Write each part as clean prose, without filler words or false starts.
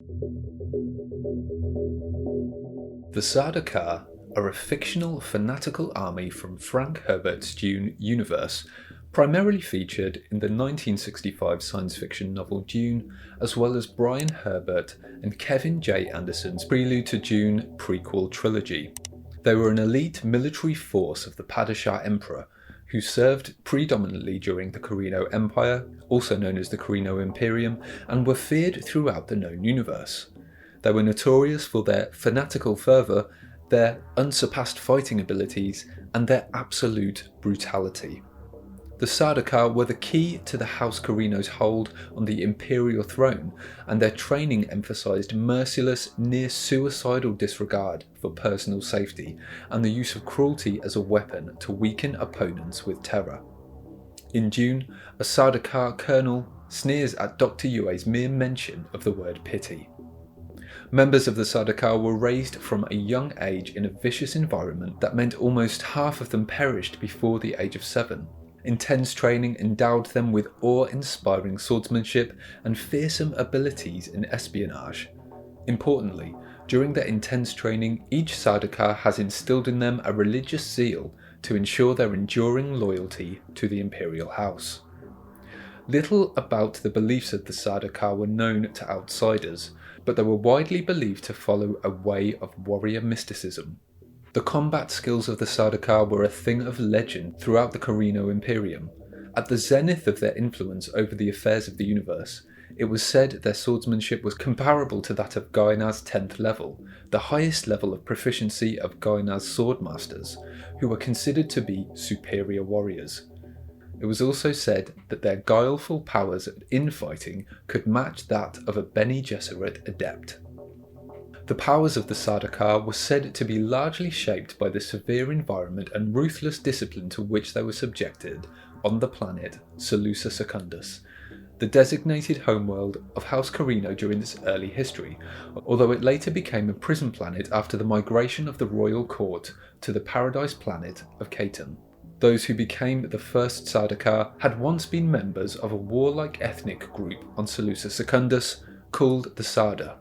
The Sardaukar are a fictional fanatical army from Frank Herbert's Dune universe, primarily featured in the 1965 science fiction novel Dune, as well as Brian Herbert and Kevin J. Anderson's Prelude to Dune prequel trilogy. They were an elite military force of the Padishah Emperor, who served predominantly during the Carino Empire, also known as the Carino Imperium, and were feared throughout the known universe. They were notorious for their fanatical fervour, their unsurpassed fighting abilities, and their absolute brutality. The Sardaukar were the key to the House Carino's hold on the imperial throne, and their training emphasised merciless, near-suicidal disregard for personal safety, and the use of cruelty as a weapon to weaken opponents with terror. In Dune, a Sardaukar colonel sneers at Dr. Yue's mere mention of the word pity. Members of the Sardaukar were raised from a young age in a vicious environment that meant almost half of them perished before the age of 7. Intense training endowed them with awe-inspiring swordsmanship and fearsome abilities in espionage. Importantly, during their intense training, each Sardaukar has instilled in them a religious zeal to ensure their enduring loyalty to the imperial house. Little about the beliefs of the Sardaukar were known to outsiders, but they were widely believed to follow a way of warrior mysticism. The combat skills of the Sardaukar were a thing of legend throughout the Carino Imperium. At the zenith of their influence over the affairs of the universe, it was said their swordsmanship was comparable to that of Guinar's 10th level, the highest level of proficiency of Guinar's swordmasters, who were considered to be superior warriors. It was also said that their guileful powers at infighting could match that of a Bene Gesserit adept. The powers of the Sardaukar were said to be largely shaped by the severe environment and ruthless discipline to which they were subjected on the planet Seleucia Secundus, the designated homeworld of House Carino during its early history, although it later became a prison planet after the migration of the royal court to the paradise planet of Catan. Those who became the first Sardaukar had once been members of a warlike ethnic group on Seleucia Secundus called the Sarda.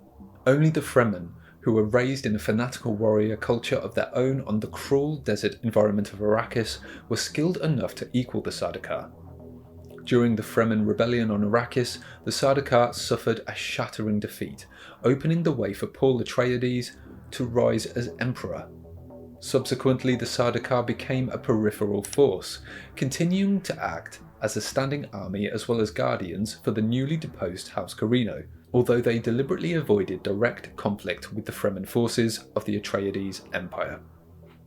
Only the Fremen, who were raised in a fanatical warrior culture of their own on the cruel desert environment of Arakis, were skilled enough to equal the Sardaukar. During the Fremen rebellion on Arakis, the Sardaukar suffered a shattering defeat, opening the way for Paul Atreides to rise as emperor. Subsequently, the Sardaukar became a peripheral force, continuing to act as a standing army as well as guardians for the newly deposed House Carino, although they deliberately avoided direct conflict with the Fremen forces of the Atreides Empire.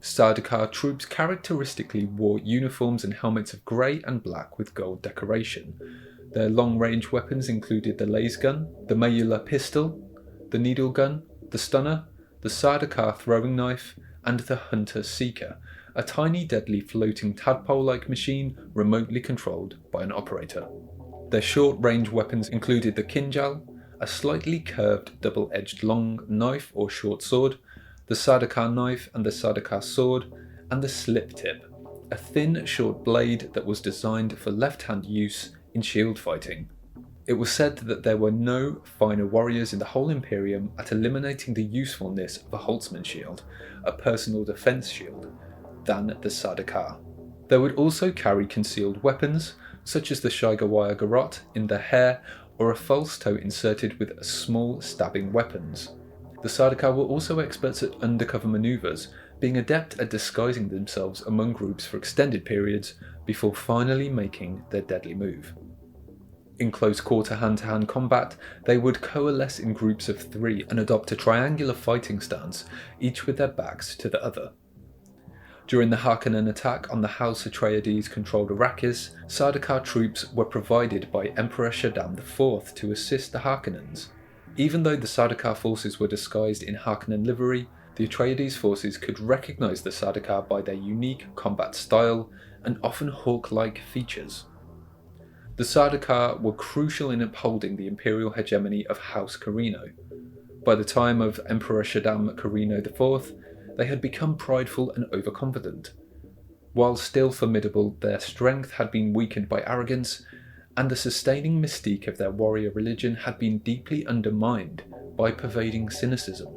Sardaukar troops characteristically wore uniforms and helmets of grey and black with gold decoration. Their long-range weapons included the laser gun, the Mayula pistol, the needle gun, the stunner, the Sardaukar throwing knife, and the Hunter Seeker, a tiny deadly floating tadpole-like machine remotely controlled by an operator. Their short-range weapons included the Kinjal, a slightly curved double-edged long knife or short sword, the Sardaukar knife and the Sardaukar sword, and the slip tip, a thin short blade that was designed for left-hand use in shield fighting. It was said that there were no finer warriors in the whole Imperium at eliminating the usefulness of a Holtzman shield, a personal defense shield, than the Sardaukar. They would also carry concealed weapons, such as the Shigawaya garrote in their hair or a false toe inserted with small stabbing weapons. The Sardaukar were also experts at undercover maneuvers, being adept at disguising themselves among groups for extended periods before finally making their deadly move. In close-quarter hand-to-hand combat, they would coalesce in groups of 3 and adopt a triangular fighting stance, each with their backs to the other. During the Harkonnen attack on the House Atreides-controlled Arakis, Sardaukar troops were provided by Emperor Shaddam IV to assist the Harkonnens. Even though the Sardaukar forces were disguised in Harkonnen livery, the Atreides forces could recognise the Sardaukar by their unique combat style and often hawk-like features. The Sardaukar were crucial in upholding the imperial hegemony of House Carino. By the time of Emperor Shaddam Carino IV, they had become prideful and overconfident. While still formidable, their strength had been weakened by arrogance, and the sustaining mystique of their warrior religion had been deeply undermined by pervading cynicism.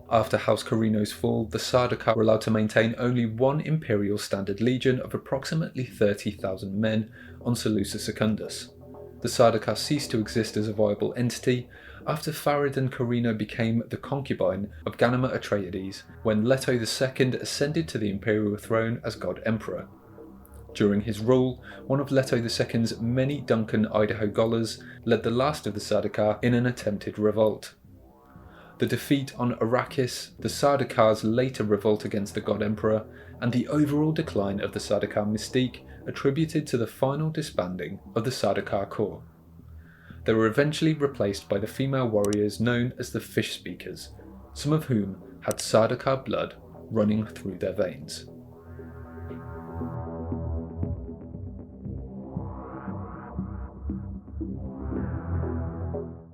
After House Carino's fall, the Sardaukar were allowed to maintain only one Imperial Standard Legion of approximately 30,000 men on Seleucus Secundus. The Sardaukar ceased to exist as a viable entity after Farid and Carino became the concubine of Ganymer Atreides when Leto II ascended to the Imperial throne as God Emperor. During his rule, one of Leto II's many Duncan Idaho Gollers led the last of the Sardaukar in an attempted revolt. The defeat on Arakis, the Sardaukar's later revolt against the God Emperor, and the overall decline of the Sardaukar mystique attributed to the final disbanding of the Sardaukar Corps. They were eventually replaced by the female warriors known as the Fish Speakers, some of whom had Sardaukar blood running through their veins.